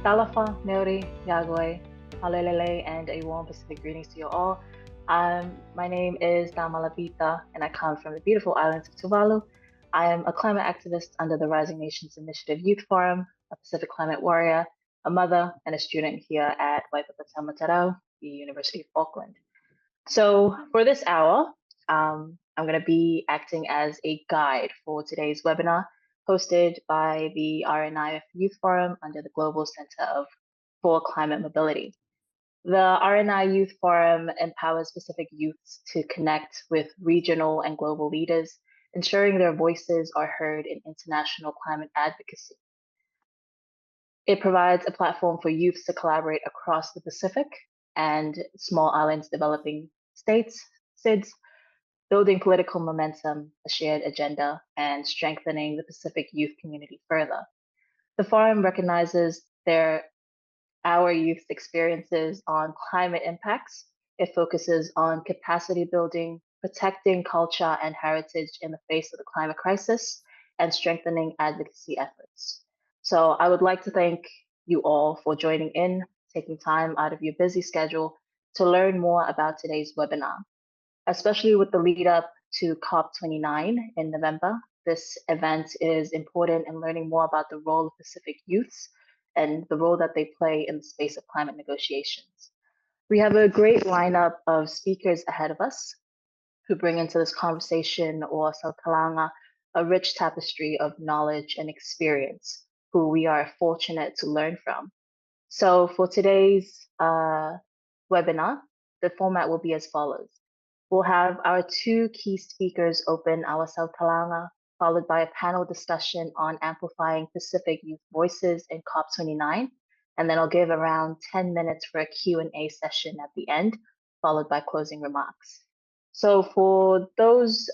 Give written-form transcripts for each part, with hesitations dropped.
Talofa, Neori, Yagwe, Halelele, and a warm Pacific greetings to you all. My name is Damalabita, and I come from the beautiful islands of Tuvalu. I am a climate activist under the Rising Nations Initiative Youth Forum, a Pacific climate warrior, a mother, and a student here at Waipapa Matarau, the University of Auckland. So for this hour, I'm going to be acting as a guide for today's webinar, hosted by the RNIF Youth Forum under the Global Center for Climate Mobility. The RNI Youth Forum empowers Pacific youths to connect with regional and global leaders, ensuring their voices are heard in international climate advocacy. It provides a platform for youths to collaborate across the Pacific and small islands developing states, SIDS, building political momentum, a shared agenda, and strengthening the Pacific youth community further. The forum recognizes our youth's experiences on climate impacts. It focuses on capacity building, protecting culture and heritage in the face of the climate crisis, and strengthening advocacy efforts. So I would like to thank you all for joining in, taking time out of your busy schedule to learn more about today's webinar. Especially with the lead up to COP29 in November, this event is important in learning more about the role of Pacific youths and the role that they play in the space of climate negotiations. We have a great lineup of speakers ahead of us who bring into this conversation or Sautalanga a rich tapestry of knowledge and experience who we are fortunate to learn from. So for today's webinar, the format will be as follows. We'll have our two key speakers open our Sautalanga, followed by a panel discussion on amplifying Pacific youth voices in COP29, and then I'll give around 10 minutes for a Q&A session at the end, followed by closing remarks. So for those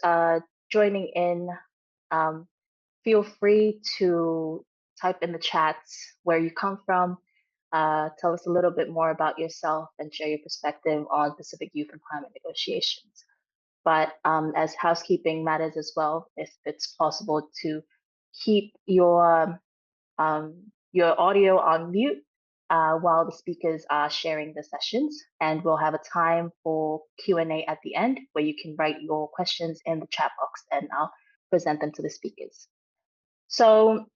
joining in, feel free to type in the chats where you come from, tell us a little bit more about yourself and share your perspective on Pacific youth and climate negotiations. But as housekeeping matters as well, if it's possible to keep your audio on mute while the speakers are sharing the sessions, and we'll have a time for Q&A at the end where you can write your questions in the chat box and I'll present them to the speakers. So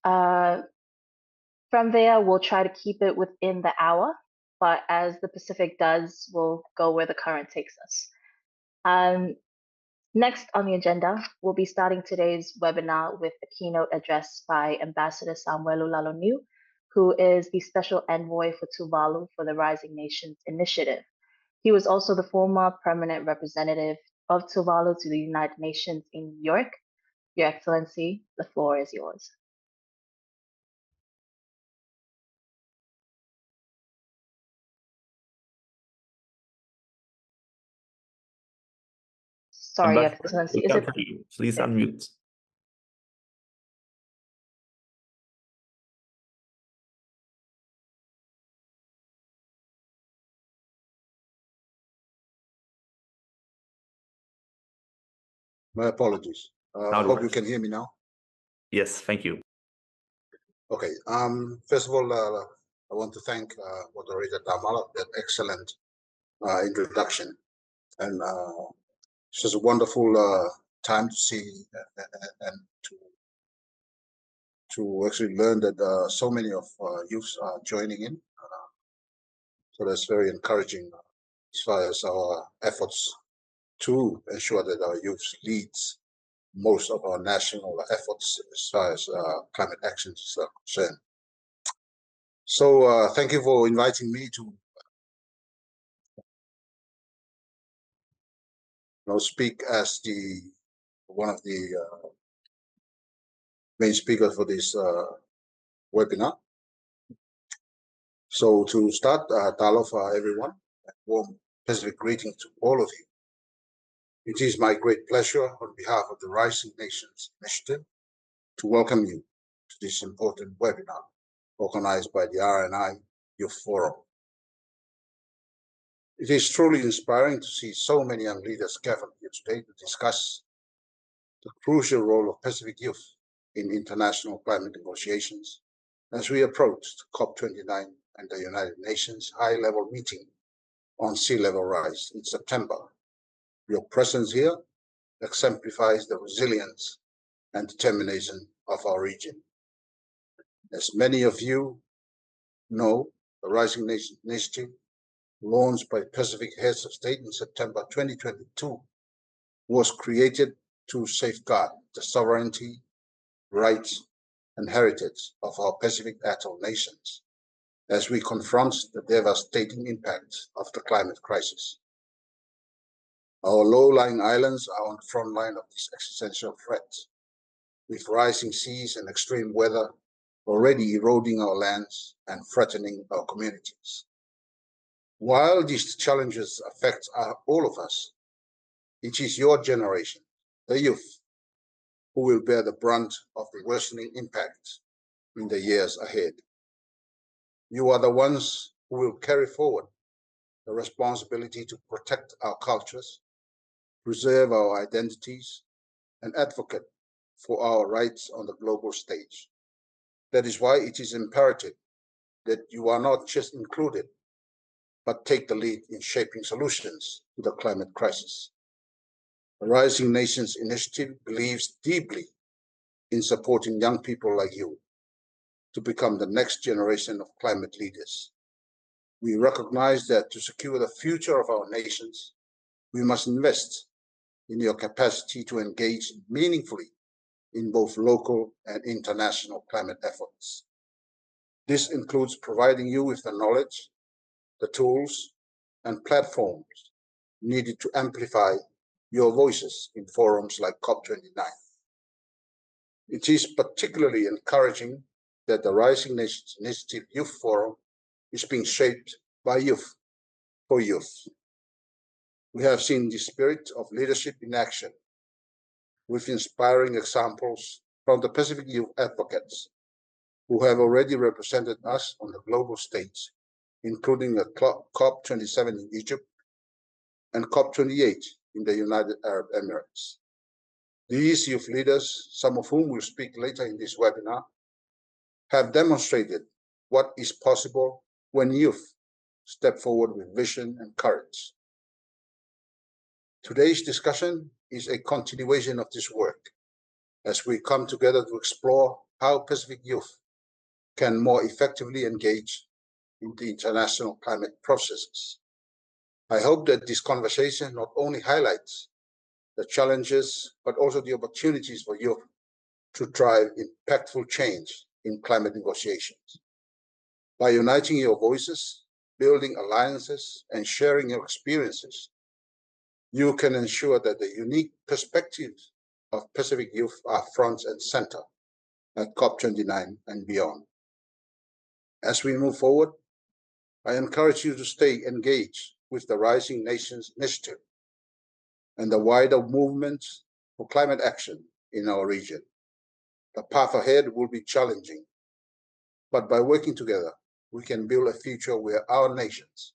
from there, we'll try to keep it within the hour, but as the Pacific does, we'll go where the current takes us. Next on the agenda, we'll be starting today's webinar with a keynote address by Ambassador Samuelu Laloniu, who is the Special Envoy for Tuvalu for the Rising Nations Initiative. He was also the former Permanent Representative of Tuvalu to the United Nations in New York. Your Excellency, the floor is yours. Sorry, Your Excellency. Is it? Please unmute. My apologies. I hope you can hear me now. Yes, thank you. Okay. First of all, I want to thank Moderator Damala for that excellent introduction, and it's just a wonderful time to see and to actually learn that so many of youths are joining in. So that's very encouraging as far as our efforts to ensure that our youth leads most of our national efforts as far as climate action is concerned. So thank you for inviting me to speak as one of the main speakers for this webinar. So to start, talofa everyone, warm Pacific greetings to all of you. It is my great pleasure on behalf of the Rising Nations Initiative to welcome you to this important webinar organized by the RNI Youth Forum. It is truly inspiring to see so many young leaders gathered here today to discuss the crucial role of Pacific youth in international climate negotiations as we approached COP29 and the United Nations high-level meeting on sea level rise in September. Your presence here exemplifies the resilience and determination of our region. As many of you know, the Rising Nation Initiative, launched by Pacific Heads of State in September 2022, was created to safeguard the sovereignty, rights, and heritage of our Pacific atoll nations as we confront the devastating impacts of the climate crisis. Our low-lying islands are on the front line of this existential threat, with rising seas and extreme weather already eroding our lands and threatening our communities. While these challenges affect all of us, it is your generation, the youth, who will bear the brunt of the worsening impact in the years ahead. You are the ones who will carry forward the responsibility to protect our cultures, preserve our identities, and advocate for our rights on the global stage. That is why it is imperative that you are not just included, but take the lead in shaping solutions to the climate crisis. The Rising Nations Initiative believes deeply in supporting young people like you to become the next generation of climate leaders. We recognize that to secure the future of our nations, we must invest in your capacity to engage meaningfully in both local and international climate efforts. This includes providing you with the knowledge, the tools, and platforms needed to amplify your voices in forums like COP29. It is particularly encouraging that the Rising Nations Initiative Youth Forum is being shaped by youth for youth. We have seen the spirit of leadership in action, with inspiring examples from the Pacific youth advocates who have already represented us on the global stage, including at COP27 in Egypt and COP28 in the United Arab Emirates. These youth leaders, some of whom will speak later in this webinar, have demonstrated what is possible when youth step forward with vision and courage. Today's discussion is a continuation of this work as we come together to explore how Pacific youth can more effectively engage in the international climate processes. I hope that this conversation not only highlights the challenges, but also the opportunities for youth to drive impactful change in climate negotiations. By uniting your voices, building alliances, and sharing your experiences, you can ensure that the unique perspectives of Pacific youth are front and center at COP29 and beyond. As we move forward, I encourage you to stay engaged with the Rising Nations Initiative and the wider movement for climate action in our region. The path ahead will be challenging, but by working together, we can build a future where our nations,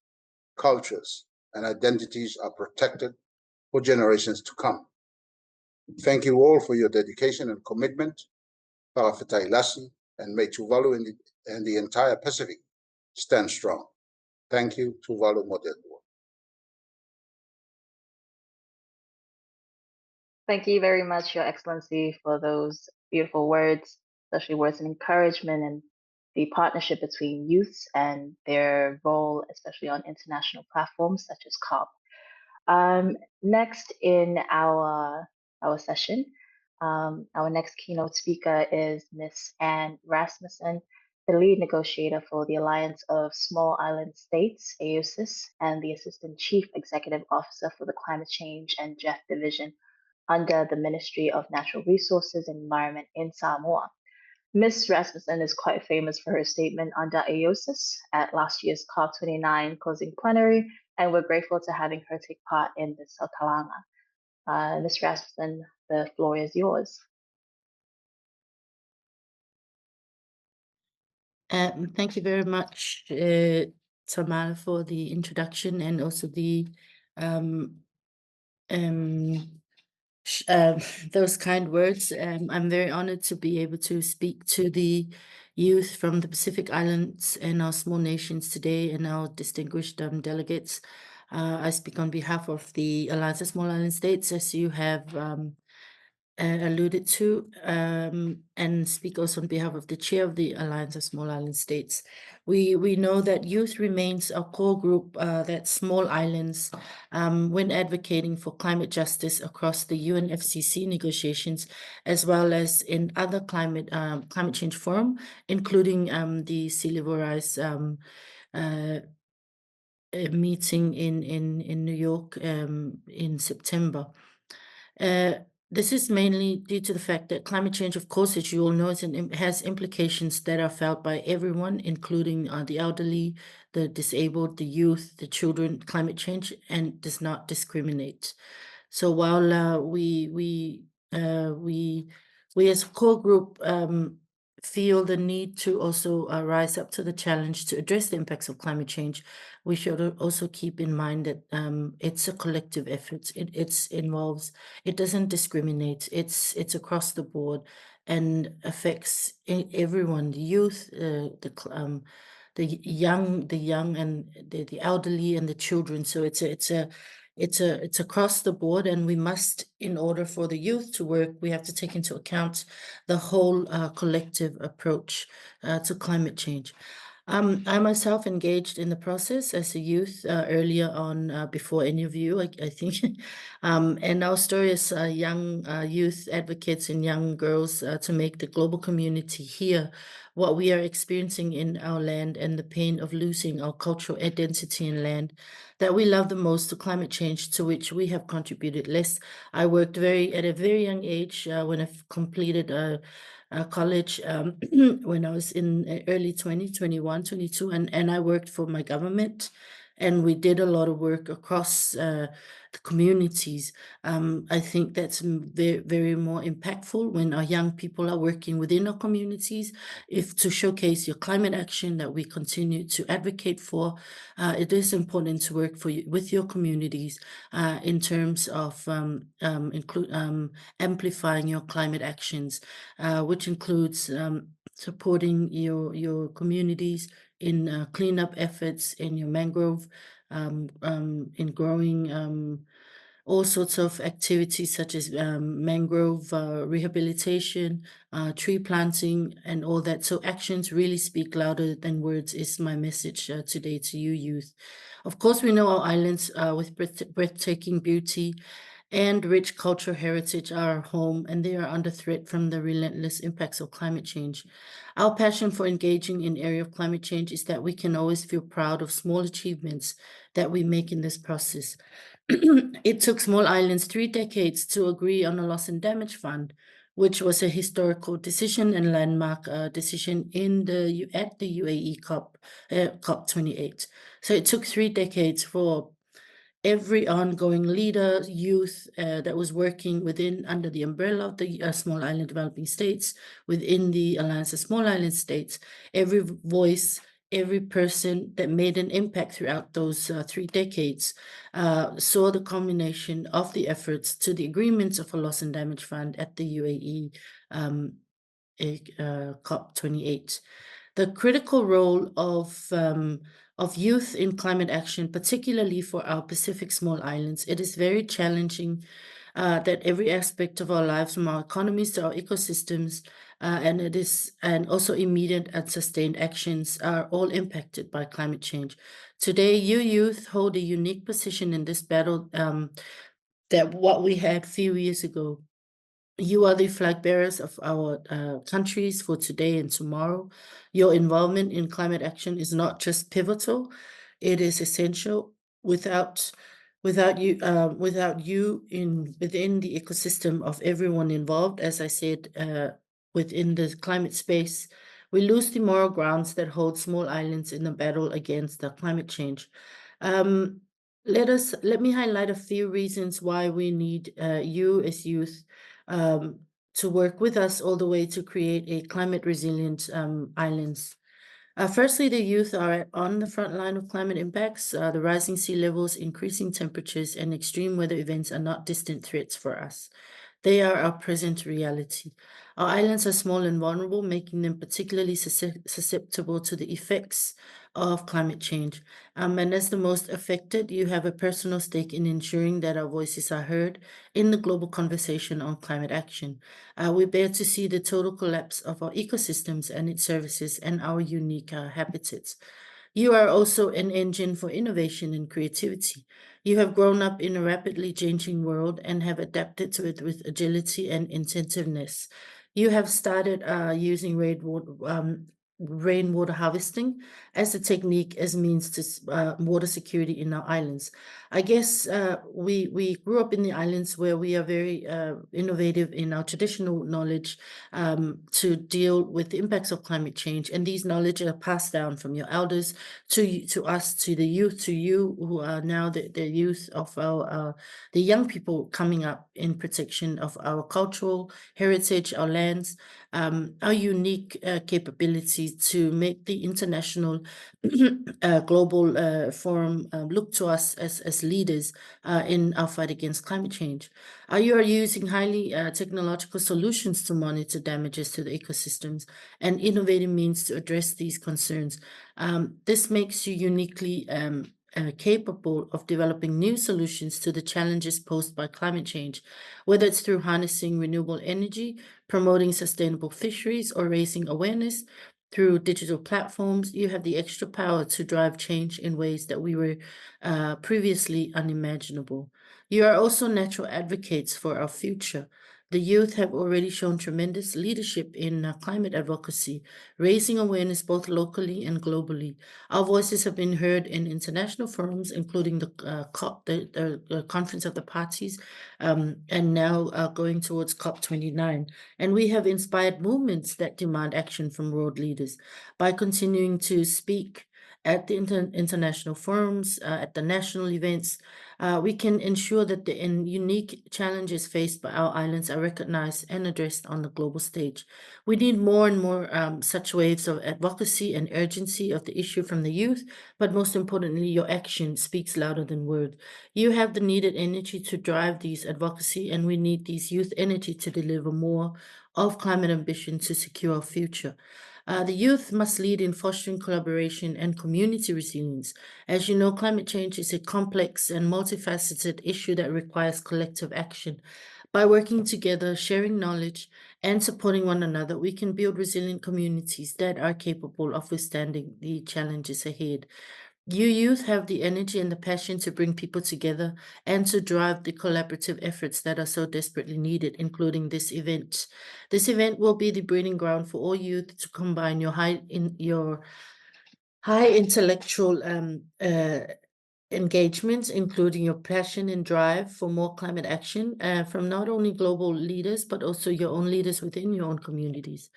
cultures, and identities are protected for generations to come. Thank you all for your dedication and commitment. Lasi, and may Tuvalu and the entire Pacific stand strong. Thank you, Tuvalu Modelo. Thank you very much, Your Excellency, for those beautiful words, especially words of encouragement and the partnership between youths and their role, especially on international platforms such as COP. Next in our session, our next keynote speaker is Ms. Anne Rasmussen, the lead negotiator for the Alliance of Small Island States, AOSIS, and the Assistant Chief Executive Officer for the Climate Change and GEF Division under the Ministry of Natural Resources and Environment in Samoa. Ms. Rasmussen is quite famous for her statement under AOSIS at last year's COP29 closing plenary, and we're grateful to having her take part in this kalanga. Ms. Rasmussen, the floor is yours. Thank you very much, Tamara, for the introduction and also the those kind words. I'm very honored to be able to speak to the youth from the Pacific Islands and our small nations today and our distinguished delegates. I speak on behalf of the Alliance of Small Island States, as you have alluded to, and speak also on behalf of the chair of the Alliance of Small Island States. We know that youth remains a core group that small islands, when advocating for climate justice across the UNFCCC negotiations, as well as in other climate change forum, including the Sea Level Rise meeting in New York in September. This is mainly due to the fact that climate change, of course, as you all know, has implications that are felt by everyone, including the elderly, the disabled, the youth, the children, climate change, and does not discriminate. So while we as a core group feel the need to also rise up to the challenge to address the impacts of climate change, we should also keep in mind that it's a collective effort. It doesn't discriminate. It's across the board and affects everyone: the youth, the young, and the elderly and the children. So it's across the board, and we must, in order for the youth to work, we have to take into account the whole collective approach to climate change. I myself engaged in the process as a youth earlier on, before any of you, I think. And our story as young youth advocates and young girls to make the global community hear what we are experiencing in our land and the pain of losing our cultural identity and land that we love the most, to climate change, to which we have contributed less. I worked at a very young age when I completed college, when I was in early 21, 22, and I worked for my government, and we did a lot of work across the communities. I think that's very, very more impactful when our young people are working within our communities, to showcase your climate action that we continue to advocate for. It is important to work with your communities in terms of amplifying your climate actions, which includes supporting your communities in cleanup efforts, in your mangrove, in growing all sorts of activities such as mangrove rehabilitation, tree planting, and all that. So actions really speak louder than words is my message today to you youth. Of course, we know our islands with breathtaking beauty and rich cultural heritage are our home, and they are under threat from the relentless impacts of climate change. Our passion for engaging in area of climate change is that we can always feel proud of small achievements that we make in this process. It took small islands 3 decades to agree on a loss and damage fund, which was a historical decision and landmark decision at the UAE COP28. So it took 3 decades for every ongoing leader, youth that was working under the umbrella of the Small Island Developing States, within the Alliance of Small Island States, every voice, every person that made an impact throughout those 3 decades saw the culmination of the efforts to the agreements of a loss and damage fund at the UAE COP28. The critical role of youth in climate action, particularly for our Pacific small islands, it is very challenging that every aspect of our lives, from our economies to our ecosystems, and also immediate and sustained actions, are all impacted by climate change. Today, you youth hold a unique position in this battle that what we had a few years ago. You are the flag bearers of our countries for today and tomorrow. Your involvement in climate action is not just pivotal; it is essential. Without you within the ecosystem of everyone involved, as I said, within the climate space, we lose the moral grounds that hold small islands in the battle against the climate change. Let me highlight a few reasons why we need you as youth to work with us all the way to create a climate resilient islands. Firstly, the youth are on the front line of climate impacts. The rising sea levels, increasing temperatures, and extreme weather events are not distant threats for us. They are our present reality. Our islands are small and vulnerable, making them particularly susceptible to the effects of climate change. And as the most affected, you have a personal stake in ensuring that our voices are heard in the global conversation on climate action. We bear to see the total collapse of our ecosystems and its services and our unique habitats. You are also an engine for innovation and creativity. You have grown up in a rapidly changing world and have adapted to it with agility and inventiveness. You have started using rainwater harvesting as a technique as means to water security in our islands. I guess we grew up in the islands where we are very innovative in our traditional knowledge to deal with the impacts of climate change, and these knowledge are passed down from your elders to us, to the youth, to you who are now the youth of our the young people coming up in protection of our cultural heritage, our lands, our unique capability to make the international global forum look to us as leaders in our fight against climate change. You are using highly technological solutions to monitor damages to the ecosystems and innovative means to address these concerns. This makes you uniquely capable of developing new solutions to the challenges posed by climate change, whether it's through harnessing renewable energy, promoting sustainable fisheries, or raising awareness through digital platforms. You have the extra power to drive change in ways that we were previously unimaginable. You are also natural advocates for our future. The youth have already shown tremendous leadership in climate advocacy, raising awareness both locally and globally. Our voices have been heard in international forums, including the COP, the Conference of the Parties, and now going towards COP29. And we have inspired movements that demand action from world leaders. By continuing to speak at the international forums, at the national events, we can ensure that the unique challenges faced by our islands are recognized and addressed on the global stage. We need more and more such waves of advocacy and urgency of the issue from the youth, but most importantly, your action speaks louder than words. You have the needed energy to drive these advocacy, and we need these youth energy to deliver more of climate ambition to secure our future. The youth must lead in fostering collaboration and community resilience. As you know, climate change is a complex and multifaceted issue that requires collective action. By working together, sharing knowledge, and supporting one another, we can build resilient communities that are capable of withstanding the challenges ahead. You youth have the energy and the passion to bring people together and to drive the collaborative efforts that are so desperately needed, including this event. This event will be the breeding ground for all youth to combine your high intellectual engagements, including your passion and drive for more climate action from not only global leaders, but also your own leaders within your own communities.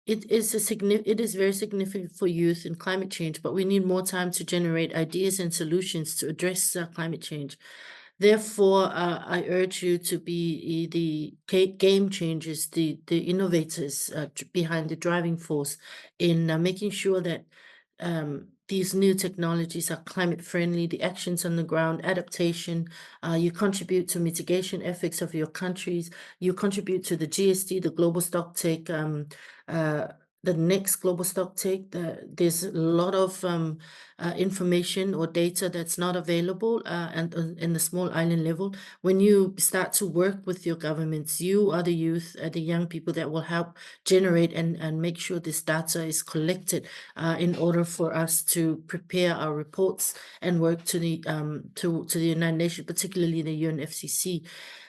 It is very significant for youth in climate change, but we need more time to generate ideas and solutions to address climate change. Therefore, I urge you to be the game changers, the innovators behind the driving force in making sure that these new technologies are climate friendly, the actions on the ground, adaptation, you contribute to mitigation efforts of your countries, you contribute to the GST, the global stocktake, the next global stocktake. There's a lot of information or data that's not available and in the small island level. When you start to work with your governments, you are the youth, the young people that will help generate and make sure this data is collected in order for us to prepare our reports and work to the United Nations, particularly the UNFCCC.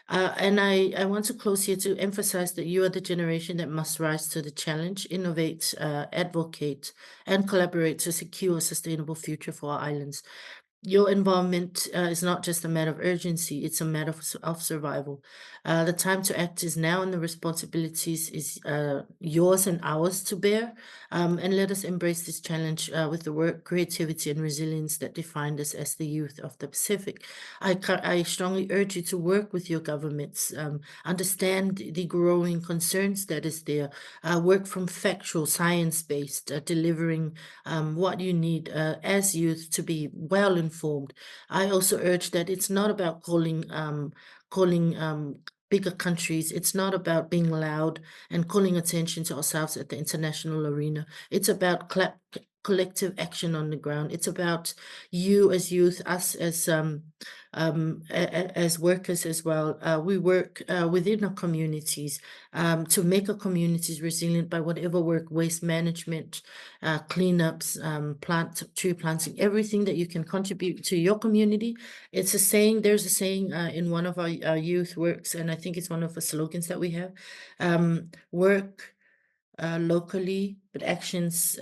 And I want to close here to emphasize that you are the generation that must rise to the challenge, innovate, advocate, and collaborate to secure a sustainable future for our islands. Your involvement is not just a matter of urgency, it's a matter of survival. The time to act is now, and the responsibilities is yours and ours to bear. And let us embrace this challenge with the work, creativity, and resilience that defined us as the youth of the Pacific. I strongly urge you to work with your governments, understand the growing concerns that is there, work from factual, science-based, delivering what you need as youth to be well informed. I also urge that it's not about calling bigger countries. It's not about being loud and calling attention to ourselves at the international arena. It's about collective action on the ground. It's about you as youth, us as workers as well. We work within our communities to make our communities resilient by whatever work, waste management, cleanups, tree planting, everything that you can contribute to your community. It's a saying, there's a saying in one of our youth works, and I think it's one of the slogans that we have, work locally, but actions,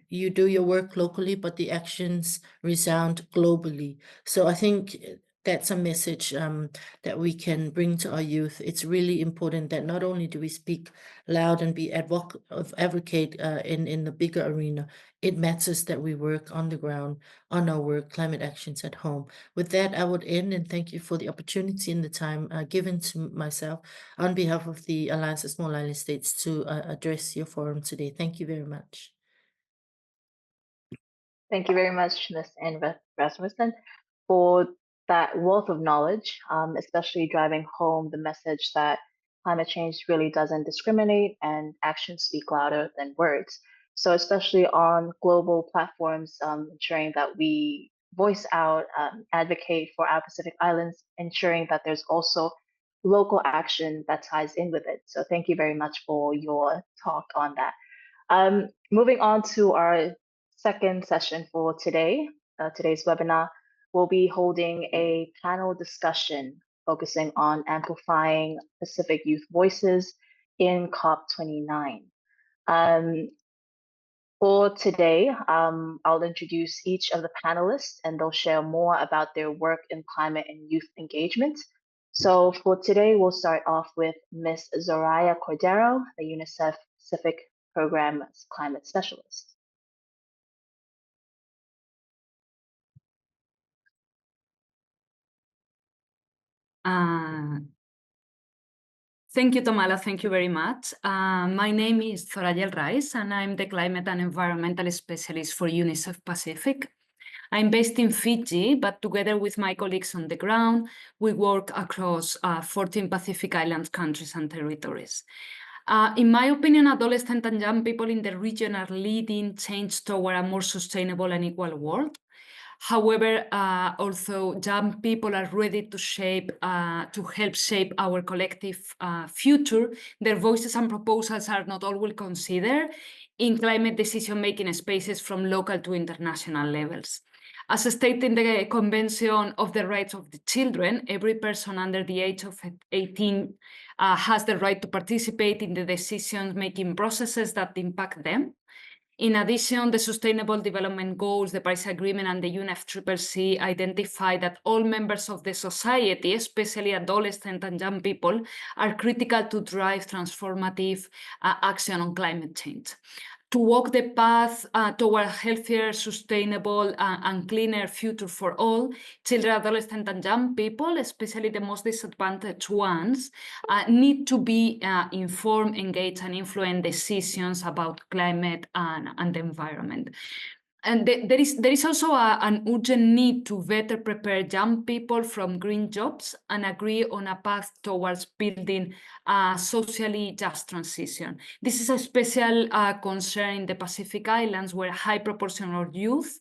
you do your work locally, but the actions resound globally. So I think that's a message that we can bring to our youth. It's really important that not only do we speak loud and be advocate in the bigger arena, it matters that we work on the ground on our work, climate actions at home. With that, I would end and thank you for the opportunity and the time given to myself on behalf of the Alliance of Small Island States to address your forum today. Thank you very much. Thank you very much, Ms. Rasmussen, for that wealth of knowledge, especially driving home the message that climate change really doesn't discriminate and actions speak louder than words. So especially on global platforms, ensuring that we voice out, advocate for our Pacific Islands, ensuring that there's also local action that ties in with it. So thank you very much for your talk on that. Moving on to our second session for today, today's webinar, we'll be holding a panel discussion focusing on amplifying Pacific youth voices in COP29. For today, I'll introduce each of the panelists and they'll share more about their work in climate and youth engagement. So for today, we'll start off with Ms. Zoraya El Raiss Cordero, the UNICEF Pacific Program Climate Specialist. Thank you, Tamala. Thank you very much. My name is Zoraya El Raiss, and I'm the Climate and Environmental Specialist for UNICEF Pacific. I'm based in Fiji, but together with my colleagues on the ground, we work across 14 Pacific Island countries and territories. In my opinion, adolescent and young people in the region are leading change toward a more sustainable and equal world. However, although young people are ready to help shape our collective future, their voices and proposals are not always considered in climate decision-making spaces from local to international levels. As stated in the Convention of the Rights of the Children, every person under the age of 18 has the right to participate in the decision-making processes that impact them. In addition, the Sustainable Development Goals, the Paris Agreement, and the UNFCCC identify that all members of the society, especially adolescent and young people, are critical to drive transformative action on climate change. To walk the path toward a healthier, sustainable, and cleaner future for all, children, adolescent, and young people, especially the most disadvantaged ones, need to be informed, engaged, and influence decisions about climate and the environment. And there is also an urgent need to better prepare young people from green jobs and agree on a path towards building a socially just transition. This is a special concern in the Pacific Islands, where a high proportion of youth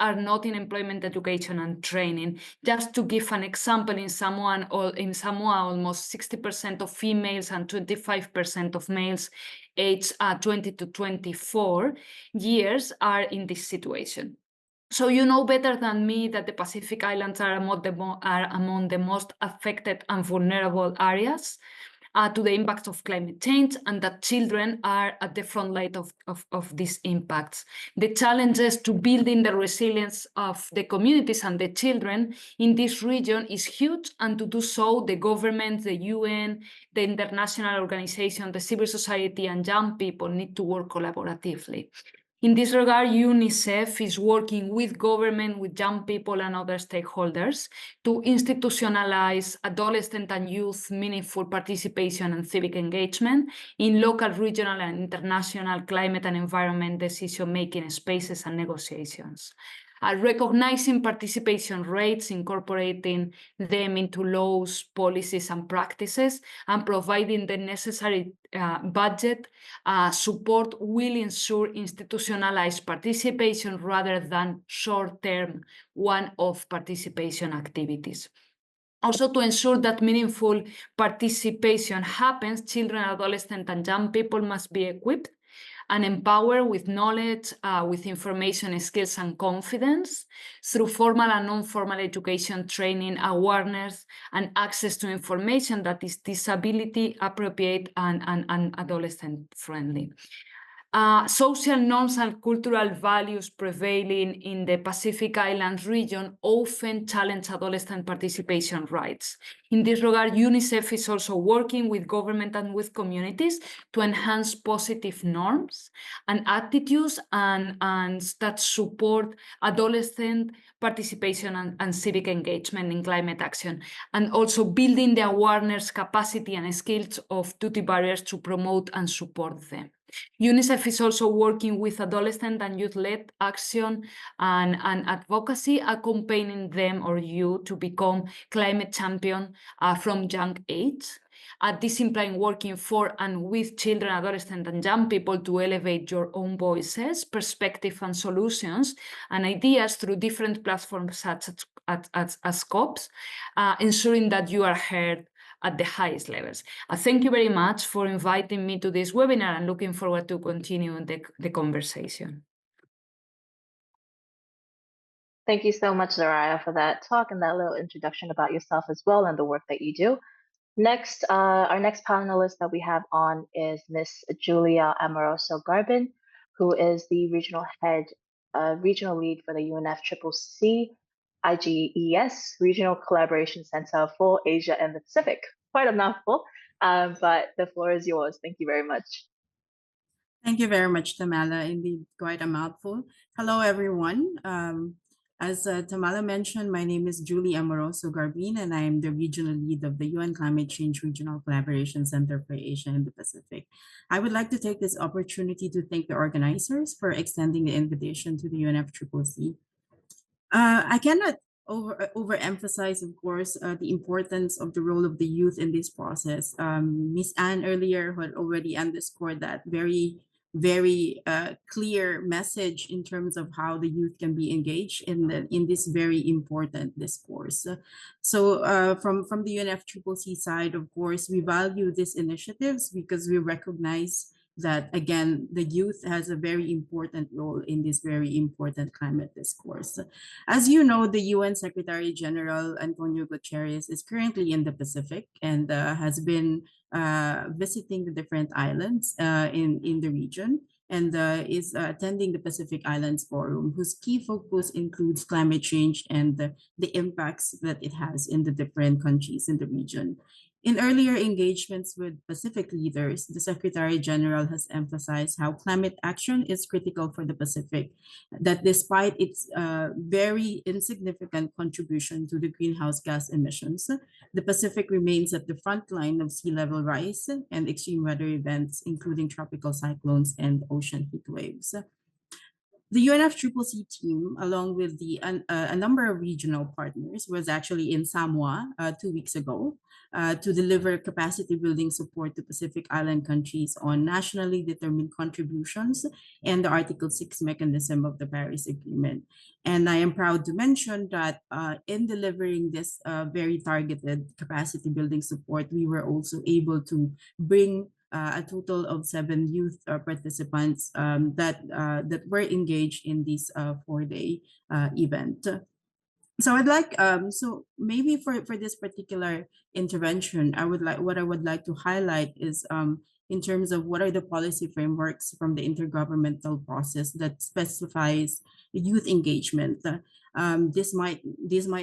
are not in employment, education, and training. Just to give an example, in Samoa, almost 60% of females and 25% of males aged 20 to 24 years are in this situation. So you know better than me that the Pacific Islands are among the most affected and vulnerable areas to the impacts of climate change, and that children are at the front line of these impacts. The challenges to building the resilience of the communities and the children in this region is huge, and to do so, the government, the UN, the international organization, the civil society, and young people need to work collaboratively. In this regard, UNICEF is working with government, with young people and other stakeholders to institutionalize adolescent and youth meaningful participation and civic engagement in local, regional, and international climate and environment decision-making spaces and negotiations. recognizing participation rates, incorporating them into laws, policies, and practices, and providing the necessary budget support will ensure institutionalized participation rather than short-term one-off participation activities. Also, to ensure that meaningful participation happens, children, adolescents, and young people must be equipped and empowered with knowledge, with information, skills, and confidence through formal and non-formal education, training, awareness, and access to information that is disability appropriate and adolescent-friendly. Social norms and cultural values prevailing in the Pacific Islands region often challenge adolescent participation rights. In this regard, UNICEF is also working with government and with communities to enhance positive norms and attitudes and that support adolescent participation and civic engagement in climate action, and also building the awareness, capacity, and skills of duty barriers to promote and support them. UNICEF is also working with adolescent and youth-led action and advocacy, accompanying them or you to become climate champion from young age. This implies working for and with children, adolescents, and young people to elevate your own voices, perspective, and solutions and ideas through different platforms such as COPs, ensuring that you are heard at the highest levels. Thank you very much for inviting me to this webinar and looking forward to continue the conversation. Thank you so much, Zoraya, for that talk and that little introduction about yourself as well and the work that you do. Next, our next panelist that we have on is Miss Julia Amoroso-Garbin, who is the regional head, regional lead for the UNFCCC IGES Regional Collaboration Center for Asia and the Pacific. Quite a mouthful, but the floor is yours. Thank you very much. Thank you very much, Tamala. Indeed, quite a mouthful. Hello, everyone. As Tamala mentioned, my name is Julie Amoroso-Garbin, and I am the regional lead of the UN Climate Change Regional Collaboration Center for Asia and the Pacific. I would like to take this opportunity to thank the organizers for extending the invitation to the UNFCCC. I cannot overemphasize, of course, the importance of the role of the youth in this process. Ms. Anne earlier had already underscored that very clear message in terms of how the youth can be engaged in this very important discourse. So from the UNFCCC side, of course, we value these initiatives because we recognize that, again, the youth has a very important role in this very important climate discourse. As you know, the UN Secretary General Antonio Guterres is currently in the Pacific and has been visiting the different islands in the region, and is attending the Pacific Islands Forum, whose key focus includes climate change and the impacts that it has in the different countries in the region. In earlier engagements with Pacific leaders, the Secretary General has emphasized how climate action is critical for the Pacific, that despite its very insignificant contribution to the greenhouse gas emissions, the Pacific remains at the front line of sea level rise and extreme weather events, including tropical cyclones and ocean heat waves. The UNFCCC team, along with a number of regional partners, was actually in Samoa 2 weeks ago to deliver capacity building support to Pacific Island countries on nationally determined contributions and the Article 6 mechanism of the Paris Agreement. And I am proud to mention that in delivering this very targeted capacity building support, we were also able to bring a total of 7 youth participants that were engaged in this 4-day event. So I'd like so maybe for this particular intervention, what I would like to highlight is in terms of what are the policy frameworks from the intergovernmental process that specifies youth engagement. This might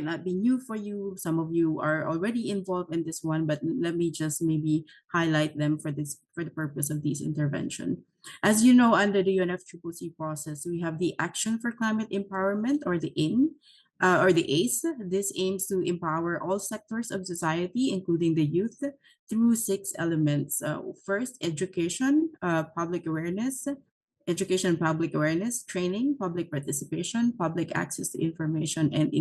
not be new for you. Some of you are already involved in this one, but let me just maybe highlight them for the purpose of this intervention. As you know, under the UNFCCC process, we have the Action for Climate Empowerment, or the AIM, or the ACE. This aims to empower all sectors of society, including the youth, through 6 elements. First, education, public awareness, education, public awareness, training, public participation, public access to information, and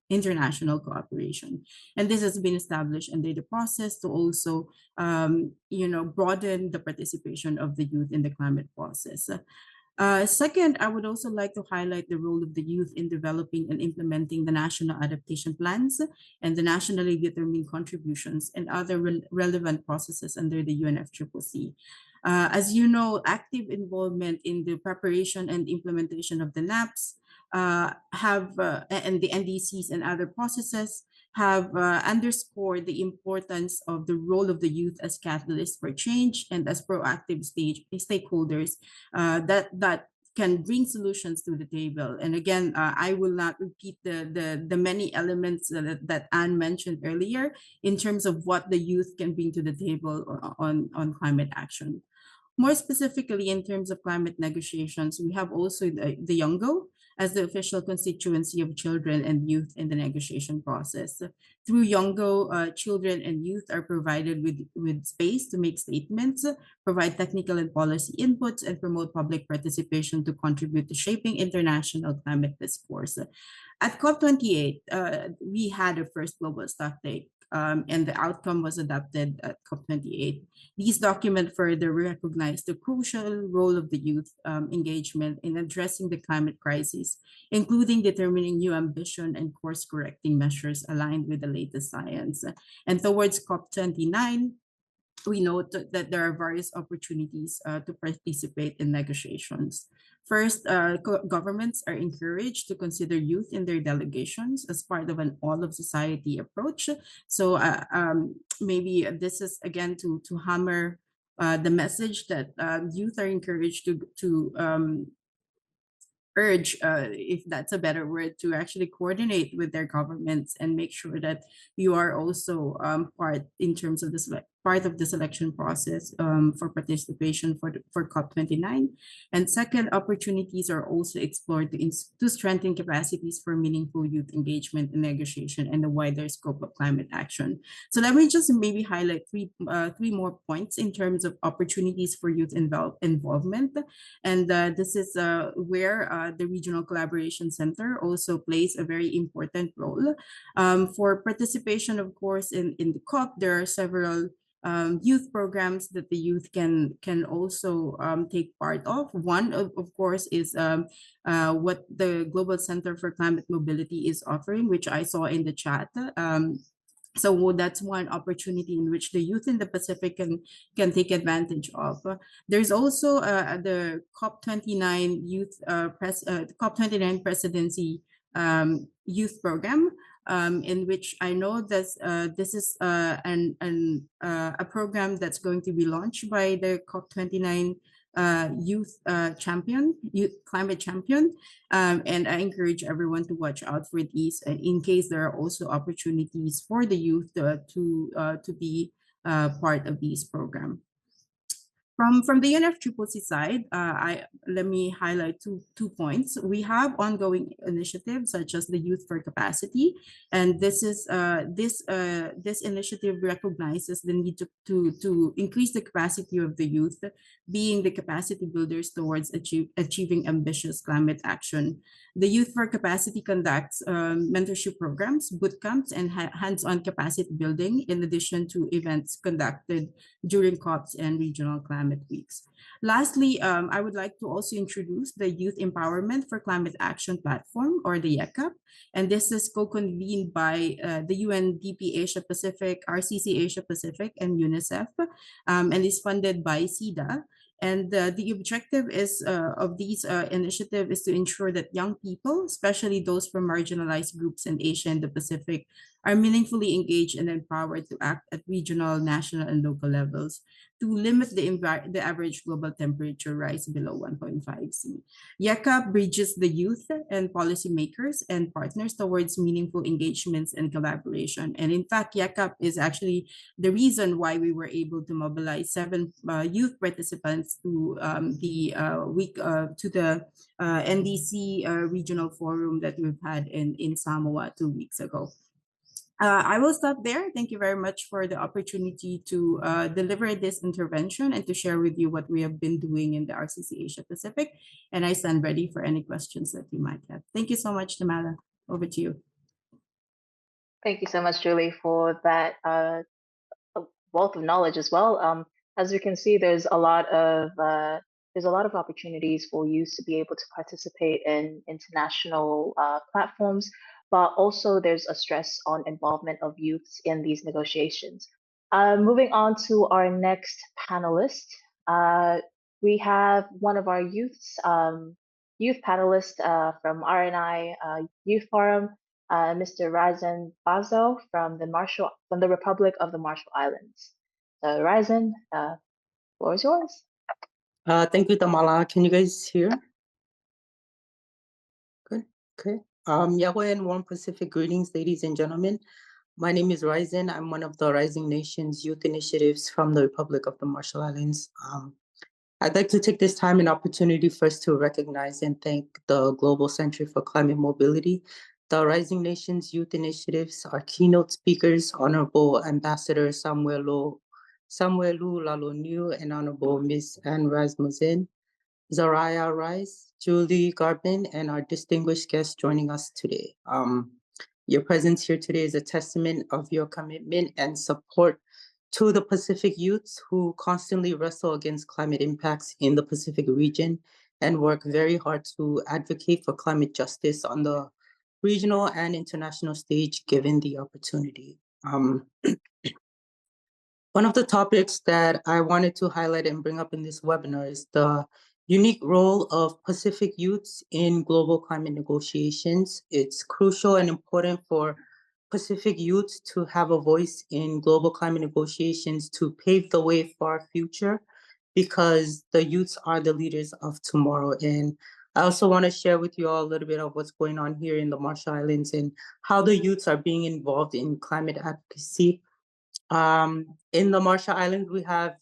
international cooperation. And this has been established under the process to also, broaden the participation of the youth in the climate process. Second, I would also like to highlight the role of the youth in developing and implementing the national adaptation plans and the nationally determined contributions and other relevant processes under the UNFCCC. As you know, active involvement in the preparation and implementation of the NAPs and the NDCs and other processes have underscored the importance of the role of the youth as catalysts for change and as proactive stakeholders that can bring solutions to the table. And again, I will not repeat the many elements that Anne mentioned earlier in terms of what the youth can bring to the table on climate action. More specifically, in terms of climate negotiations, we have also the Youngo as the official constituency of children and youth in the negotiation process. Through Youngo, children and youth are provided with space to make statements, provide technical and policy inputs, and promote public participation to contribute to shaping international climate discourse. At COP28, we had a first global stocktake. And the outcome was adopted at COP28. These documents further recognize the crucial role of the youth engagement in addressing the climate crisis, including determining new ambition and course-correcting measures aligned with the latest science. And towards COP29, we note that there are various opportunities to participate in negotiations. First, governments are encouraged to consider youth in their delegations as part of an all-of-society approach. So maybe this is, again, to hammer the message that youth are encouraged to urge, if that's a better word, to actually coordinate with their governments and make sure that you are also part in terms of the part of the selection process for participation for COP29. And second, opportunities are also explored to strengthen capacities for meaningful youth engagement and negotiation and the wider scope of climate action. So let me just maybe highlight three more points in terms of opportunities for youth involvement. And this is where the Regional Collaboration Center also plays a very important role. For participation, of course, in the COP, there are several youth programs that the youth can also take part of. One, of course, is what the Global Center for Climate Mobility is offering, which I saw in the chat. So that's one opportunity in which the youth in the Pacific can take advantage of. There's also the COP29 COP29 Presidency Youth Program, in which I know that this is a program that's going to be launched by the COP29 youth climate champion, and I encourage everyone to watch out for these in case there are also opportunities for the youth to be part of these programs. From the UNFCCC side, let me highlight two points. We have ongoing initiatives such as the Youth for Capacity, and this initiative recognizes the need to increase the capacity of the youth, being the capacity builders towards achieving ambitious climate action. The Youth for Capacity conducts mentorship programs, boot camps, and hands-on capacity building, in addition to events conducted during COPs and regional climate weeks. Lastly, I would like to also introduce the Youth Empowerment for Climate Action Platform, or the YECAP, and this is co-convened by the UNDP Asia Pacific, RCC Asia Pacific, and UNICEF, and is funded by SIDA. And the objective of these initiative is to ensure that young people, especially those from marginalized groups in Asia and the Pacific, are meaningfully engaged and empowered to act at regional, national, and local levels to limit the average global temperature rise below 1.5 C. YECAP bridges the youth and policymakers and partners towards meaningful engagements and collaboration. And in fact, YECAP is actually the reason why we were able to mobilize 7 youth participants to the NDC regional forum that we've had in Samoa 2 weeks ago. I will stop there. Thank you very much for the opportunity to deliver this intervention and to share with you what we have been doing in the RCC Asia Pacific. And I stand ready for any questions that you might have. Thank you so much, Tamala. Over to you. Thank you so much, Julie, for that wealth of knowledge as well. As we can see, there's a lot of opportunities for youth to be able to participate in international platforms, but also there's a stress on involvement of youths in these negotiations. Moving on to our next panelist, we have one of our youth panelists from RNI Youth Forum, Mr. Ryzen Baso from the Republic of the Marshall Islands. So Ryzen, floor is yours. Thank you, Tamala. Can you guys hear? Good. Okay. Yahweh and warm Pacific greetings, ladies and gentlemen. My name is Ryzen. I'm one of the Rising Nations Youth Initiatives from the Republic of the Marshall Islands. I'd like to take this time and opportunity first to recognize and thank the Global Center for Climate Mobility, the Rising Nations Youth Initiatives, our keynote speakers, Honorable Ambassador Samuelu Laloniu and Honorable Ms. Anne Rasmussen, Zoraya El Raiss Cordero, and our distinguished guests joining us today. Your presence here today is a testament of your commitment and support to the Pacific youths who constantly wrestle against climate impacts in the Pacific region and work very hard to advocate for climate justice on the regional and international stage given the opportunity. One of the topics that I wanted to highlight and bring up in this webinar is the unique role of Pacific youths in global climate negotiations. It's crucial and important for Pacific youths to have a voice in global climate negotiations to pave the way for our future, because the youths are the leaders of tomorrow. And I also want to share with you all a little bit of what's going on here in the Marshall Islands and how the youths are being involved in climate advocacy. In the Marshall Islands, we have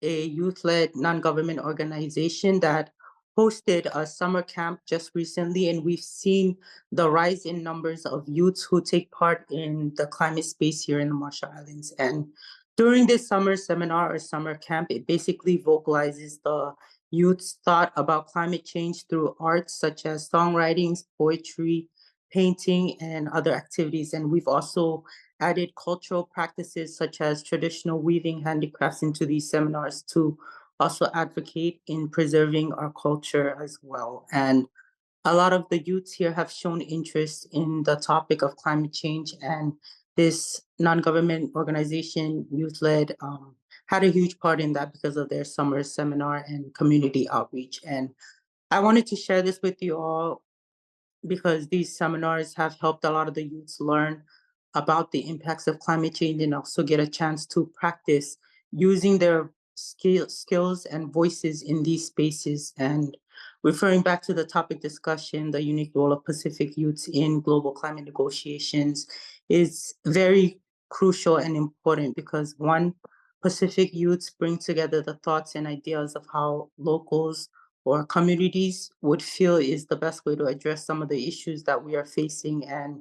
a youth-led non-government organization that hosted a summer camp just recently, and we've seen the rise in numbers of youths who take part in the climate space here in the Marshall Islands. And during this summer seminar or summer camp, it basically vocalizes the youth's thought about climate change through arts such as songwriting, poetry, painting, and other activities. And we've also added cultural practices such as traditional weaving handicrafts into these seminars to also advocate in preserving our culture as well. And a lot of the youths here have shown interest in the topic of climate change, and this non-government organization, youth-led, had a huge part in that because of their summer seminar and community outreach. And I wanted to share this with you all because these seminars have helped a lot of the youths learn about the impacts of climate change and also get a chance to practice using their skills and voices in these spaces. And referring back to the topic discussion, the unique role of Pacific youths in global climate negotiations is very crucial and important because, one, Pacific youths bring together the thoughts and ideas of how locals or communities would feel is the best way to address some of the issues that we are facing. And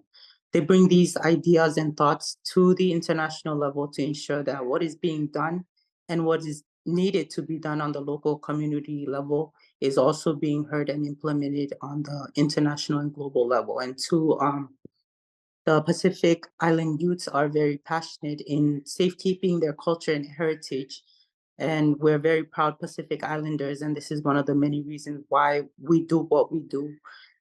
they bring these ideas and thoughts to the international level to ensure that what is being done and what is needed to be done on the local community level is also being heard and implemented on the international and global level. And two, the Pacific Island youths are very passionate in safekeeping their culture and heritage. And we're very proud Pacific Islanders, and this is one of the many reasons why we do what we do,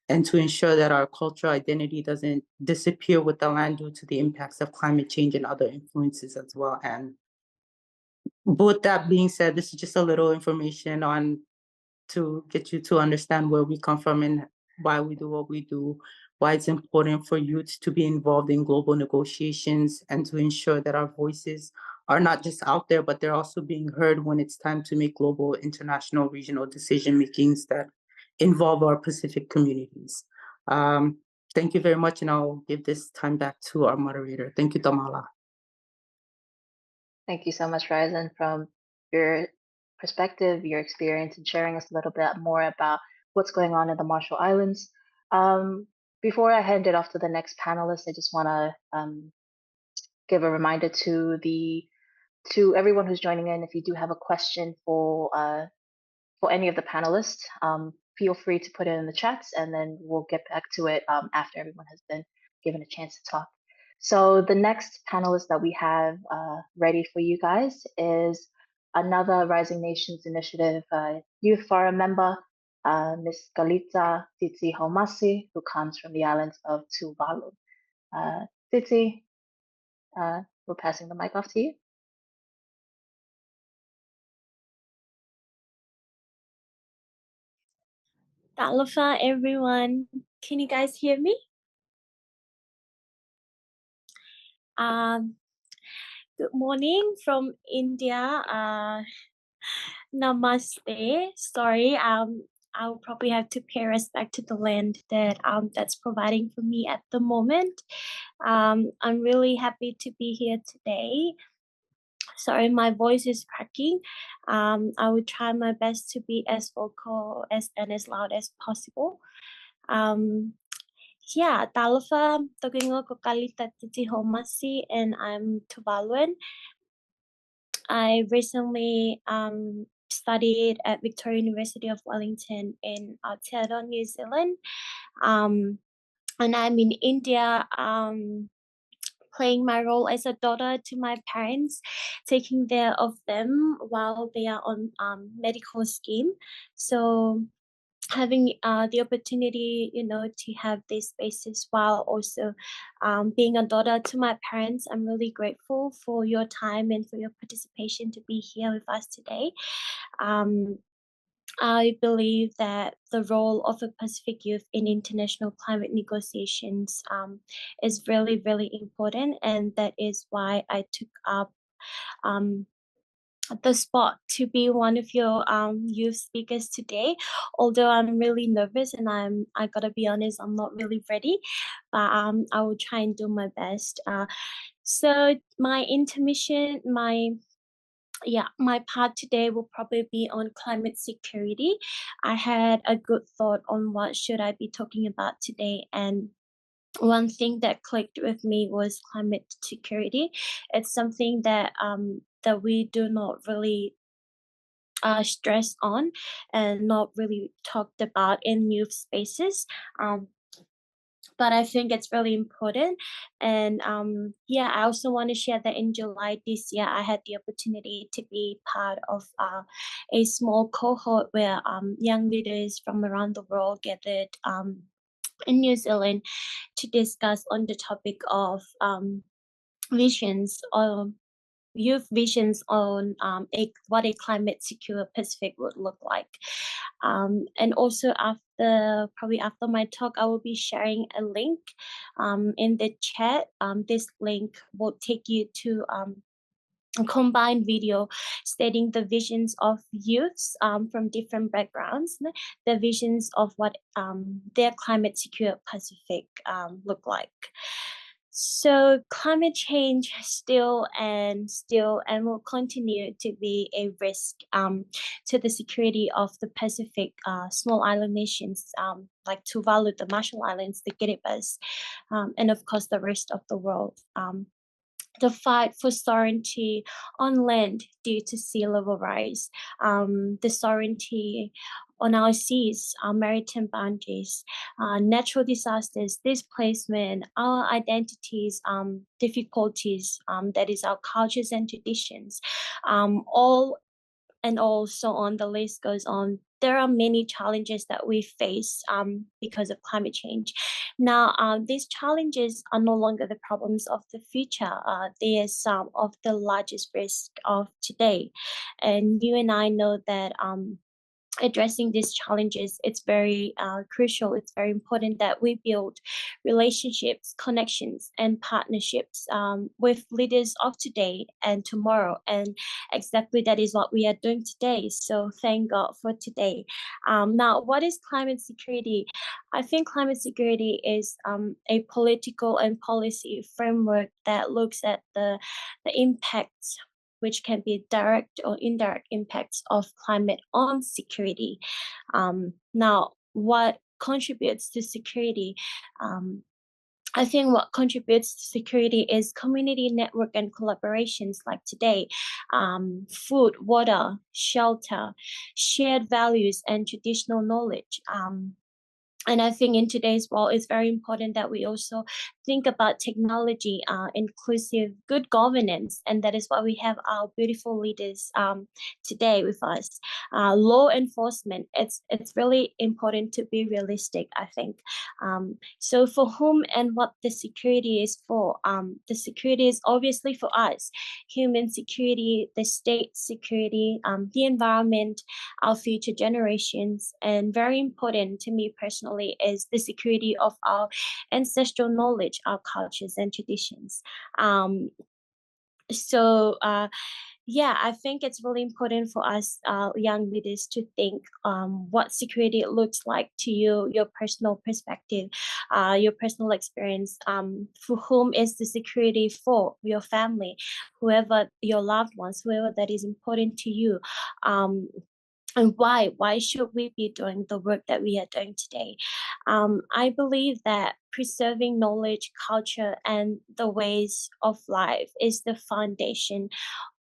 and to ensure that our cultural identity doesn't disappear with the land due to the impacts of climate change and other influences as well. And with that being said, this is just a little information on to get you to understand where we come from and why we do what we do, why it's important for youth to be involved in global negotiations and to ensure that our voices are not just out there, but they're also being heard when it's time to make global, international, regional decision makings that involve our Pacific communities. Thank you very much, and I'll give this time back to our moderator. Thank you, Tamala. Thank you so much, Ryzen, from your perspective, your experience, and sharing us a little bit more about what's going on in the Marshall Islands. Before I hand it off to the next panelist, I just want to give a reminder to everyone who's joining in. If you do have a question for any of the panelists, feel free to put it in the chats, and then we'll get back to it after everyone has been given a chance to talk. So the next panelist that we have ready for you guys is another Rising Nations Initiative Youth Forum member, Ms. Kalita Titi Homasi, who comes from the islands of Tuvalu. Titi, we're passing the mic off to you. Aloha, everyone. Can you guys hear me? Good morning from India. Namaste. Sorry, I'll probably have to pay respect to the land that that's providing for me at the moment. I'm really happy to be here today. Sorry, my voice is cracking. I will try my best to be as vocal and as loud as possible. Yeah, Talofa, Togingo ko Kalita Titi Homasi, and I'm Tuvaluan. I recently studied at Victoria University of Wellington in Aotearoa, New Zealand. And I'm in India, playing my role as a daughter to my parents, taking care of them while they are on medical scheme. So having the opportunity, to have these spaces while also being a daughter to my parents, I'm really grateful for your time and for your participation to be here with us today. I believe that the role of a Pacific youth in international climate negotiations is really, really important, and that is why I took up the spot to be one of your youth speakers today. Although I'm really nervous and I gotta be honest, I'm not really ready, but I will try and do my best. So my intermission, my part today will probably be on climate security. I had a good thought on what should I be talking about today, and one thing that clicked with me was climate security. It's something that that we do not really stress on and not really talked about in youth spaces. But I think it's really important. And I also want to share that in July this year, I had the opportunity to be part of a small cohort where young leaders from around the world gathered in New Zealand to discuss on the topic of visions, youth visions on what a climate secure Pacific would look like. And also probably after my talk, I will be sharing a link in the chat. This link will take you to a combined video stating the visions of youths from different backgrounds, the visions of what their climate secure Pacific look like. So climate change still and will continue to be a risk to the security of the Pacific small island nations like Tuvalu, the Marshall Islands, the Delegates, and of course the rest of the world. The fight for sovereignty on land due to sea level rise, the sovereignty on our seas, our maritime boundaries, natural disasters, displacement, our identities, difficulties, that is our cultures and traditions, all and all so on, the list goes on. There are many challenges that we face because of climate change. Now, these challenges are no longer the problems of the future. They are some of the largest risks of today. And you and I know that addressing these challenges, it's very crucial. It's very important that we build relationships, connections, and partnerships with leaders of today and tomorrow. And exactly that is what we are doing today. So thank God for today. Now, what is climate security? I think climate security is a political and policy framework that looks at the impacts, which can be direct or indirect impacts of climate on security. Now, what contributes to security? I think what contributes to security is community network and collaborations like today, food, water, shelter, shared values, and traditional knowledge. And I think in today's world, it's very important that we also think about technology, inclusive, good governance, and that is why we have our beautiful leaders today with us. Law enforcement, it's really important to be realistic, I think. So for whom and what the security is for, the security is obviously for us, human security, the state security, the environment, our future generations, and very important to me personally is the security of our ancestral knowledge, our cultures and traditions. Yeah, I think it's really important for us young leaders to think what security looks like to you, your personal perspective, your personal experience. For whom is the security for? Your family, whoever, your loved ones, whoever that is important to you. And why should we be doing the work that we are doing today? I believe that preserving knowledge, culture, and the ways of life is the foundation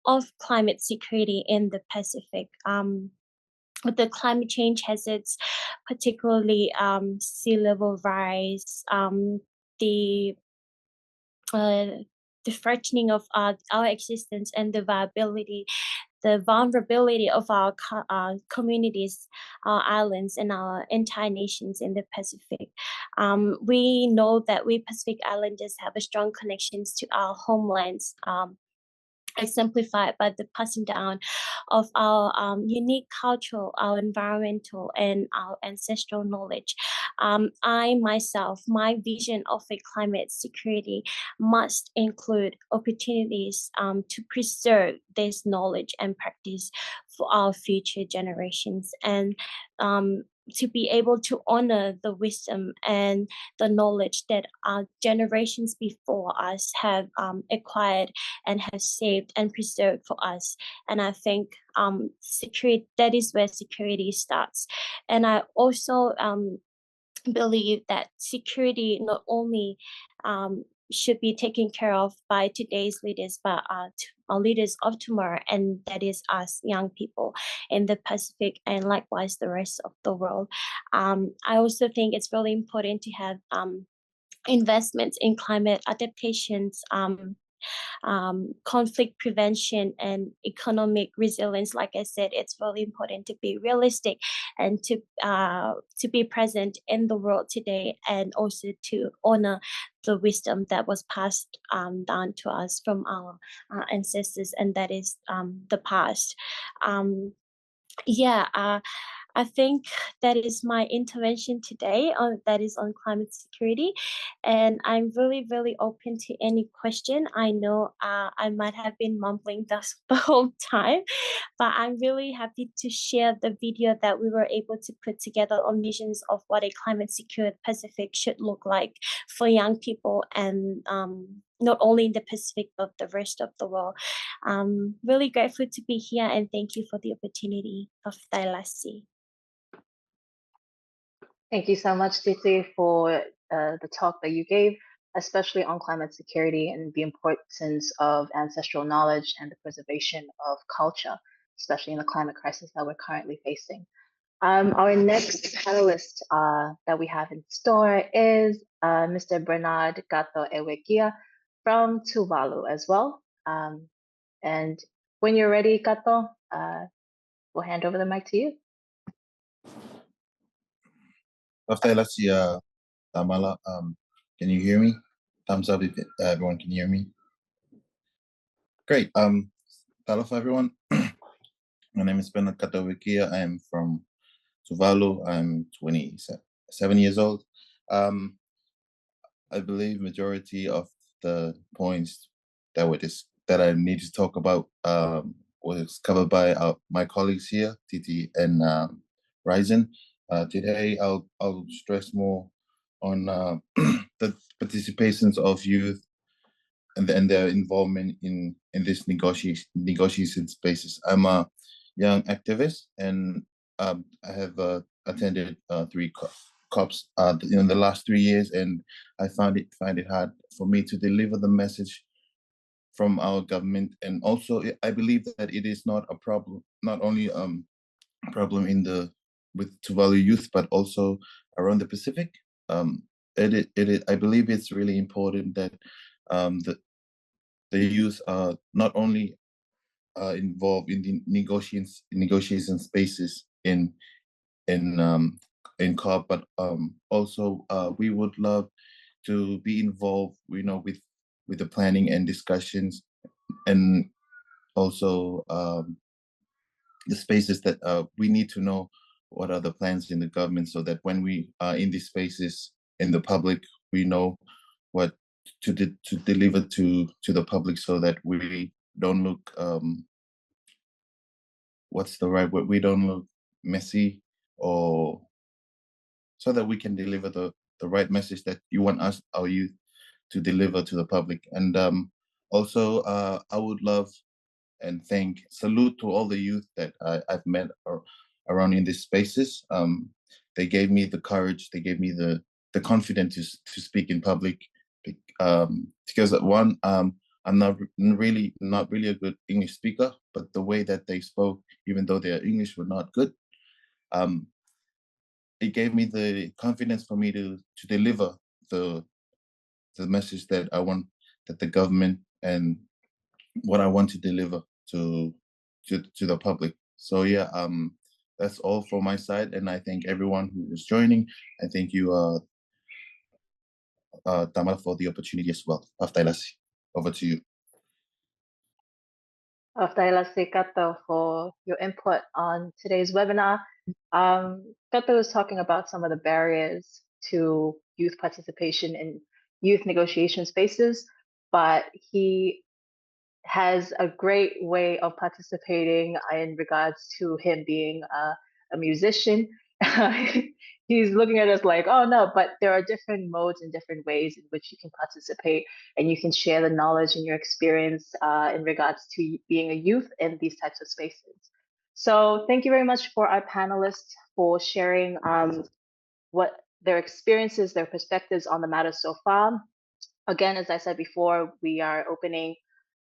of climate security in the Pacific. With the climate change hazards, particularly sea level rise, the threatening of our existence and the vulnerability of our communities, our islands, and our entire nations in the Pacific. We know that we Pacific Islanders have a strong connections to our homelands, exemplified by the passing down of our unique cultural, our environmental, and our ancestral knowledge. I myself, my vision of a climate security must include opportunities to preserve this knowledge and practice for our future generations, and to be able to honor the wisdom and the knowledge that our generations before us have acquired and have saved and preserved for us. And I think security, that is where security starts. And I also believe that security not only should be taken care of by today's leaders, but our leaders of tomorrow, and that is us young people in the Pacific and likewise the rest of the world. I also think it's really important to have investments in climate adaptations, conflict prevention, and economic resilience. Like I said, it's really important to be realistic and to be present in the world today, and also to honor the wisdom that was passed down to us from our ancestors, and that is the past. I think that is my intervention today that is on climate security, and I'm really, really open to any question. I know I might have been mumbling the whole time, but I'm really happy to share the video that we were able to put together on visions of what a climate secure Pacific should look like for young people, and not only in the Pacific, but the rest of the world. Really grateful to be here, and thank you for the opportunity of Tailasi. Thank you so much, Titi, for the talk that you gave, especially on climate security and the importance of ancestral knowledge and the preservation of culture, especially in the climate crisis that we're currently facing. Our next panelist that we have in store is Mr. Bernard Kato Ewekia from Tuvalu as well. And when you're ready, Kato, we'll hand over the mic to you. Tamala, can you hear me? Thumbs up if everyone can hear me. Great. Hello everyone. My name is Bernard Kato Ewekia. I am from Tuvalu. I'm 27 years old. I believe majority of the points that I need to talk about was covered by my colleagues here, Titi and Ryzen. Today, I'll stress more on the participations of youth and their involvement in this negotiation spaces. I'm a young activist, and I have attended 3 COPs in the last 3 years, and I find it hard for me to deliver the message from our government. And also, I believe that it is not a problem, not only a problem with Tuvalu youth, but also around the Pacific. I believe it's really important that the youth are not only involved in the negotiation spaces in COP, but also we would love to be involved, with the planning and discussions, and also the spaces that we need to know what are the plans in the government, so that when we are in these spaces in the public, we know what to deliver to the public, so that we don't look what's the right word? We don't look messy, or so that we can deliver the right message that you want our youth, to deliver to the public. And also, I would love and salute to all the youth that I've met around in these spaces. They gave me the courage, they gave me the confidence to speak in public, because one, I'm not really a good English speaker, but the way that they spoke, even though their English were not good, it gave me the confidence for me to deliver the message that I want, that the government, and what I want to deliver to the public. So yeah, that's all from my side, and I thank everyone who is joining. I thank you, Tamal, for the opportunity as well. Over to you. Aftailasi Kato for your input on today's webinar. Kato was talking about some of the barriers to youth participation in youth negotiation spaces, but he has a great way of participating in regards to him being a musician. He's looking at us like, oh no, but there are different modes and different ways in which you can participate, and you can share the knowledge and your experience in regards to being a youth in these types of spaces. So thank you very much for our panelists for sharing what their experiences, their perspectives on the matter so far. Again, as I said before, we are opening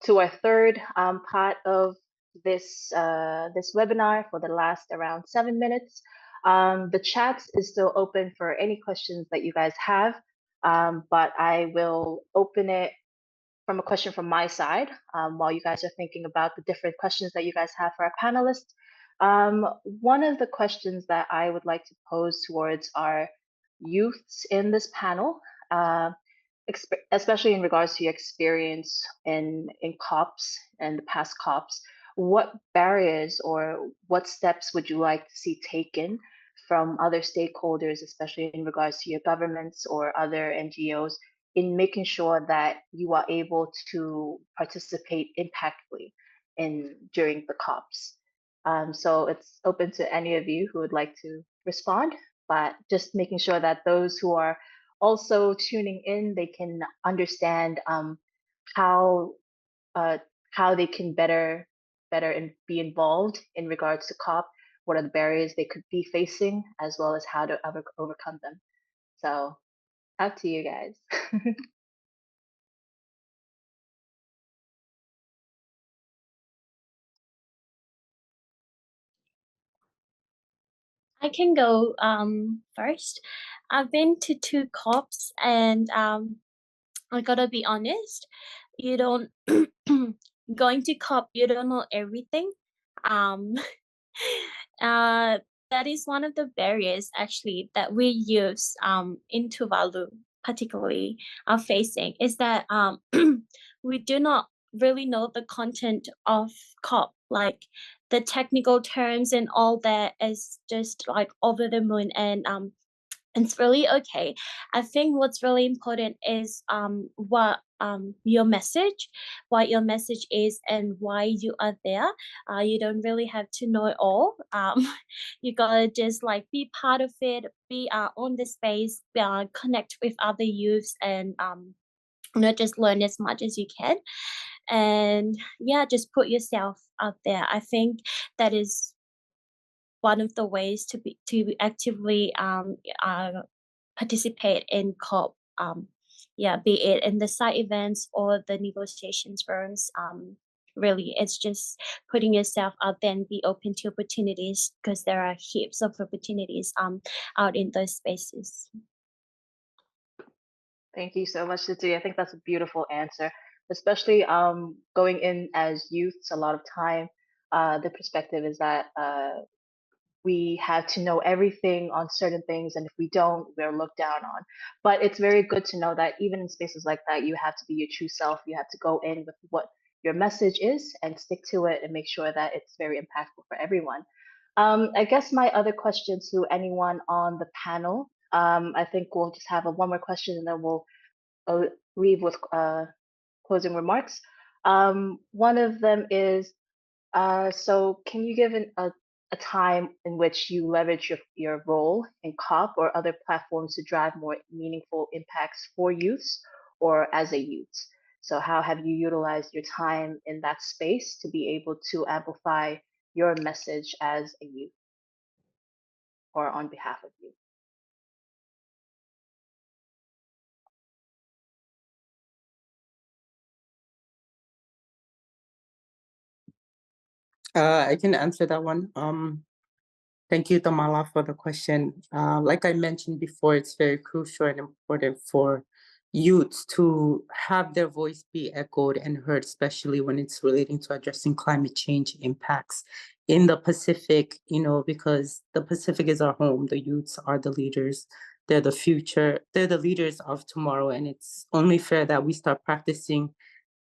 to our third part of this webinar for the last around 7 minutes. The chat is still open for any questions that you guys have, but I will open it from a question from my side while you guys are thinking about the different questions that you guys have for our panelists. One of the questions that I would like to pose towards our youths in this panel, especially in regards to your experience in COPs and the past COPs, what barriers or what steps would you like to see taken from other stakeholders, especially in regards to your governments or other NGOs, in making sure that you are able to participate impactfully during the COPs? So it's open to any of you who would like to respond, but just making sure that those who are also tuning in, they can understand how they can better and be involved in regards to COP. What are the barriers they could be facing, as well as how to overcome them. So up to you guys. I can go first. I've been to 2 COPs, and I gotta be honest, you don't going to COP, you don't know everything. That is one of the barriers actually that we use in Tuvalu particularly are facing, is that we do not really know the content of COP, like the technical terms and all that is just like over the moon, and it's really okay. I think what's really important is what your message is and why you are there. You don't really have to know it all. You gotta just like be part of it, be on the space, connect with other youths, and just learn as much as you can. And yeah, just put yourself out there. I think that is one of the ways to actively participate in COP. Yeah, be it in the side events or the negotiations rooms. Really, it's just putting yourself out there and be open to opportunities, because there are heaps of opportunities out in those spaces. Thank you so much, Titi. I think that's a beautiful answer, especially going in as youths. A lot of time, the perspective is that we have to know everything on certain things, and if we don't, we're looked down on. But it's very good to know that even in spaces like that, you have to be your true self. You have to go in with what your message is and stick to it and make sure that it's very impactful for everyone. I guess my other question to anyone on the panel, I think we'll just have one more question and then we'll leave with closing remarks. One of them is, so can you give a time in which you leverage your role in COP or other platforms to drive more meaningful impacts for youths or as a youth? So how have you utilized your time in that space to be able to amplify your message as a youth or on behalf of youth? I can answer that one. Thank you, Tamala, for the question. Like I mentioned before, it's very crucial and important for youths to have their voice be echoed and heard, especially when it's relating to addressing climate change impacts in the Pacific, because the Pacific is our home. The youths are the leaders. They're the future. They're the leaders of tomorrow. And it's only fair that we start practicing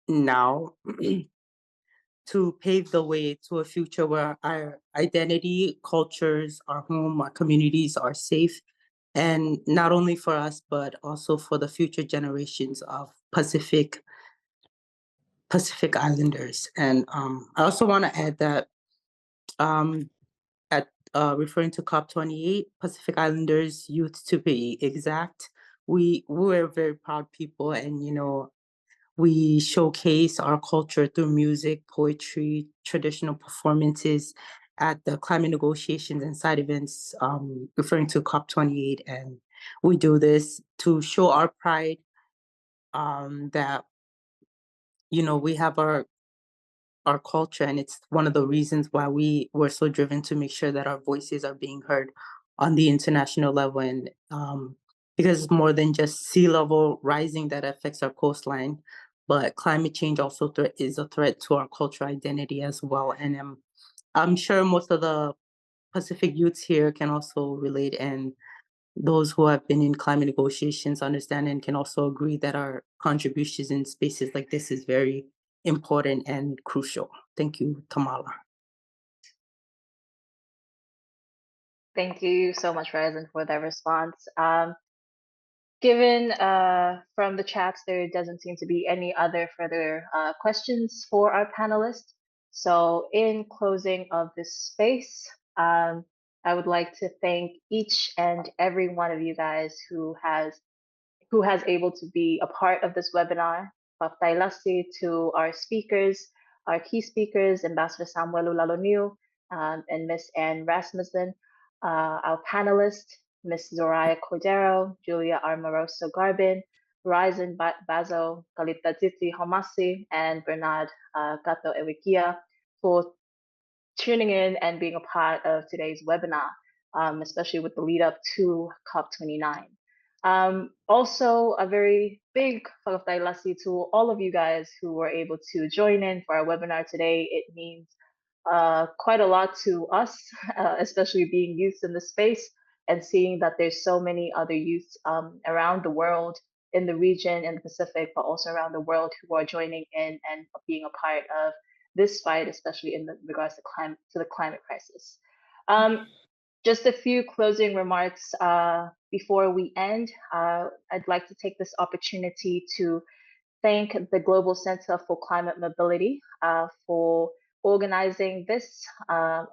now to pave the way to a future where our identity, cultures, our home, our communities are safe. And not only for us, but also for the future generations of Pacific Islanders. And I also want to add that referring to COP28, Pacific Islanders youth to be exact, we're very proud people, and we showcase our culture through music, poetry, traditional performances at the climate negotiations and side events, referring to COP28. And we do this to show our pride that, we have our culture, and it's one of the reasons why we were so driven to make sure that our voices are being heard on the international level. And because it's more than just sea level rising that affects our coastline, but climate change also is a threat to our cultural identity as well. And I'm sure most of the Pacific youths here can also relate, and those who have been in climate negotiations understand and can also agree that our contributions in spaces like this is very important and crucial. Thank you, Tamala. Thank you so much, Ryzen, for that response. Given from the chats, there doesn't seem to be any other further questions for our panelists. So in closing of this space, I would like to thank each and every one of you guys who has able to be a part of this webinar. Paftaylasti to our speakers, our key speakers, Ambassador Samuelu Laloniu and Ms. Anne Rasmussen, our panelists, Ms. Zoraya El Raiss Cordero, Julia Amoroso-Garbin, Ryzen Baso, Kalita Titi, Homasi, and Bernard Kato Ewekia for tuning in and being a part of today's webinar, especially with the lead up to COP29. Also, a very big whakapatailasi to all of you guys who were able to join in for our webinar today. It means quite a lot to us, especially being youths in the space and seeing that there's so many other youths around the world, in the region, in the Pacific, but also around the world who are joining in and being a part of this fight, especially in regards to the climate crisis. Just a few closing remarks before we end. I'd like to take this opportunity to thank the Global Center for Climate Mobility for organizing this as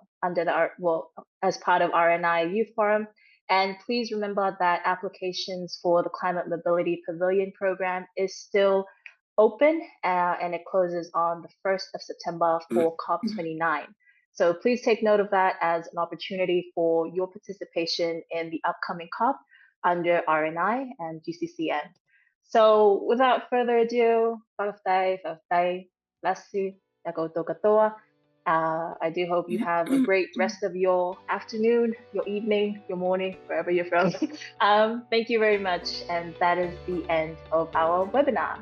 part of RNI Youth Forum. And please remember that applications for the Climate Mobility Pavilion program is still open and it closes on the 1st of September for COP29. So please take note of that as an opportunity for your participation in the upcoming COP. under RNI and GCCN. So without further ado, bless you, I do hope you have a great rest of your afternoon, your evening, your morning, wherever you're from. Thank you very much. And that is the end of our webinar.